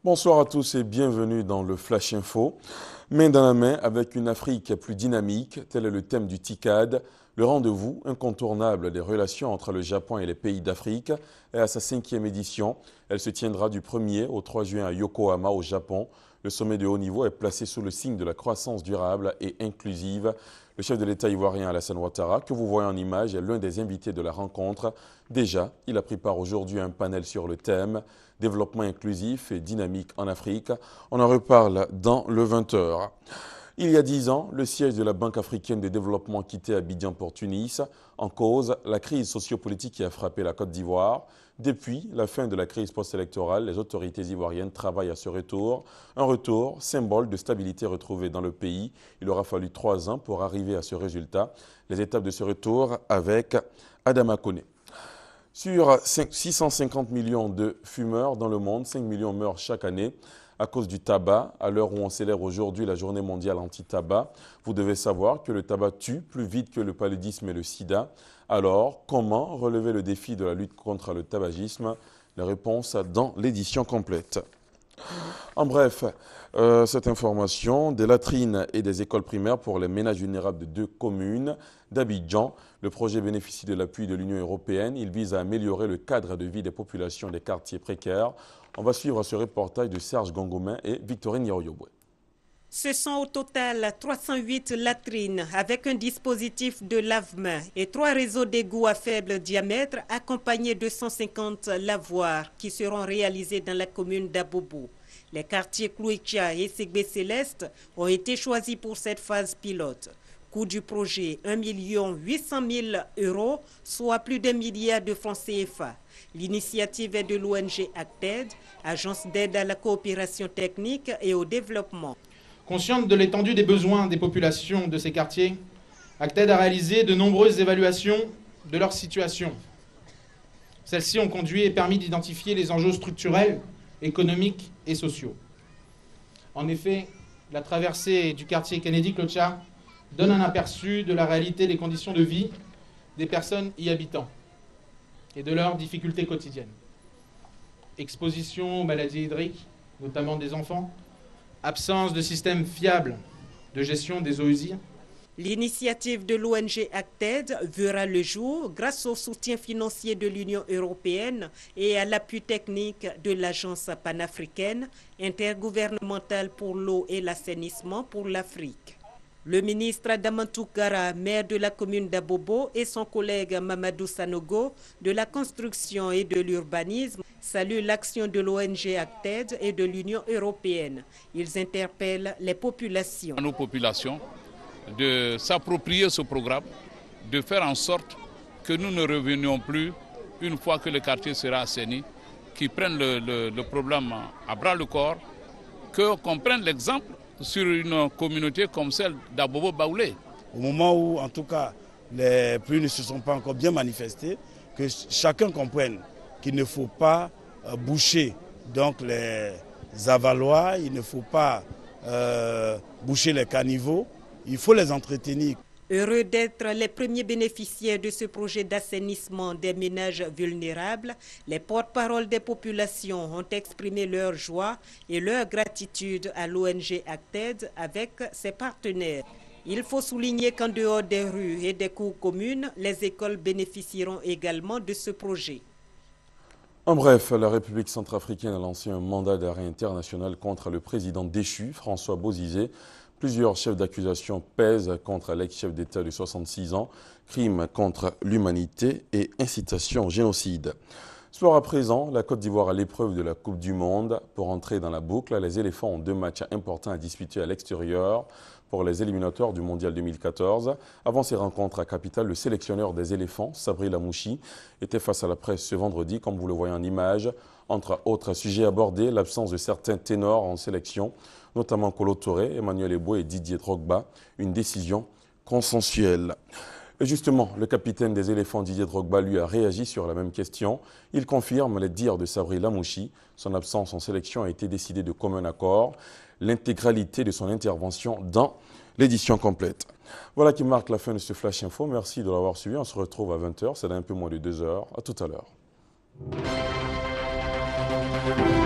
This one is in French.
Bonsoir à tous et bienvenue dans le Flash Info. Main dans la main avec une Afrique plus dynamique, tel est le thème du TICAD, le rendez-vous incontournable des relations entre le Japon et les pays d'Afrique est à sa 5e édition. Elle se tiendra du 1er au 3 juin à Yokohama au Japon. Le sommet de haut niveau est placé sous le signe de la croissance durable et inclusive. Le chef de l'État ivoirien Alassane Ouattara, que vous voyez en image, est l'un des invités de la rencontre. Déjà, il a pris part aujourd'hui à un panel sur le thème « Développement inclusif et dynamique en Afrique ». On en reparle dans le 20h. Il y a 10 ans, le siège de la Banque africaine de développement quittait Abidjan pour Tunis. En cause, la crise sociopolitique qui a frappé la Côte d'Ivoire. Depuis la fin de la crise post-électorale, les autorités ivoiriennes travaillent à ce retour. Un retour, symbole de stabilité retrouvée dans le pays. Il aura fallu 3 ans pour arriver à ce résultat. Les étapes de ce retour avec Adama Koné. Sur 650 millions de fumeurs dans le monde, 5 millions meurent chaque année à cause du tabac. À l'heure où on célèbre aujourd'hui la journée mondiale anti-tabac, vous devez savoir que le tabac tue plus vite que le paludisme et le sida. Alors, comment relever le défi de la lutte contre le tabagisme? La réponse dans l'édition complète. En bref, cette information, des latrines et des écoles primaires pour les ménages vulnérables de 2 communes d'Abidjan. Le projet bénéficie de l'appui de l'Union européenne. Il vise à améliorer le cadre de vie des populations des quartiers précaires. On va suivre ce reportage de Serge Gongoumin et Victorine Niaoyobwe. Ce sont au total 308 latrines avec un dispositif de lave-mains et 3 réseaux d'égouts à faible diamètre accompagnés de 150 lavoirs qui seront réalisés dans la commune d'Abobo. Les quartiers Klouitia et Ségbé Céleste ont été choisis pour cette phase pilote. Coût du projet 1 800 000 €, soit plus d'1 milliard de francs CFA. L'initiative est de l'ONG ACTED, agence d'aide à la coopération technique et au développement. Consciente de l'étendue des besoins des populations de ces quartiers, ACTED a réalisé de nombreuses évaluations de leur situation. Celles-ci ont conduit et permis d'identifier les enjeux structurels, économiques et sociaux. En effet, la traversée du quartier Kennedy-Clocha donne un aperçu de la réalité des conditions de vie des personnes y habitant et de leurs difficultés quotidiennes. Exposition aux maladies hydriques, notamment des enfants, absence de système fiable de gestion des eaux usées. L'initiative de l'ONG ACTED verra le jour grâce au soutien financier de l'Union européenne et à l'appui technique de l'Agence panafricaine intergouvernementale pour l'eau et l'assainissement pour l'Afrique. Le ministre Adamantou Kara, maire de la commune d'Abobo, et son collègue Mamadou Sanogo de la construction et de l'urbanisme saluent l'action de l'ONG ACTED et de l'Union européenne. Ils interpellent les populations. Nos populations de s'approprier ce programme, de faire en sorte que nous ne revenions plus une fois que le quartier sera assaini, qu'ils prennent le problème à bras le corps, qu'on prenne l'exemple sur une communauté comme celle d'Abobo Baoulé. Au moment où, en tout cas, les pluies ne se sont pas encore bien manifestées, que chacun comprenne qu'il ne faut pas boucher donc les avaloirs, il ne faut pas boucher les caniveaux, il faut les entretenir. Heureux d'être les premiers bénéficiaires de ce projet d'assainissement des ménages vulnérables, les porte-paroles des populations ont exprimé leur joie et leur gratitude à l'ONG ACTED avec ses partenaires. Il faut souligner qu'en dehors des rues et des cours communes, les écoles bénéficieront également de ce projet. En bref, la République centrafricaine a lancé un mandat d'arrêt international contre le président déchu, François Bozizé. Plusieurs chefs d'accusation pèsent contre l'ex-chef d'État de 66 ans, crimes contre l'humanité et incitation au génocide. Sport à présent, la Côte d'Ivoire à l'épreuve de la Coupe du Monde. Pour entrer dans la boucle, les éléphants ont 2 matchs importants à disputer à l'extérieur pour les éliminatoires du Mondial 2014. Avant ces rencontres à Capitale, le sélectionneur des éléphants, Sabri Lamouchi, était face à la presse ce vendredi, comme vous le voyez en image. Entre autres sujets abordés, l'absence de certains ténors en sélection, notamment Kolo Touré, Emmanuel Eboué et Didier Drogba, une décision consensuelle. Et justement, le capitaine des éléphants Didier Drogba lui a réagi sur la même question. Il confirme les dires de Sabri Lamouchi. Son absence en sélection a été décidée de commun accord. L'intégralité de son intervention dans l'édition complète. Voilà qui marque la fin de ce Flash Info. Merci de l'avoir suivi. On se retrouve à 20h. C'est dans un peu moins de 2 heures. À tout à l'heure. Merci.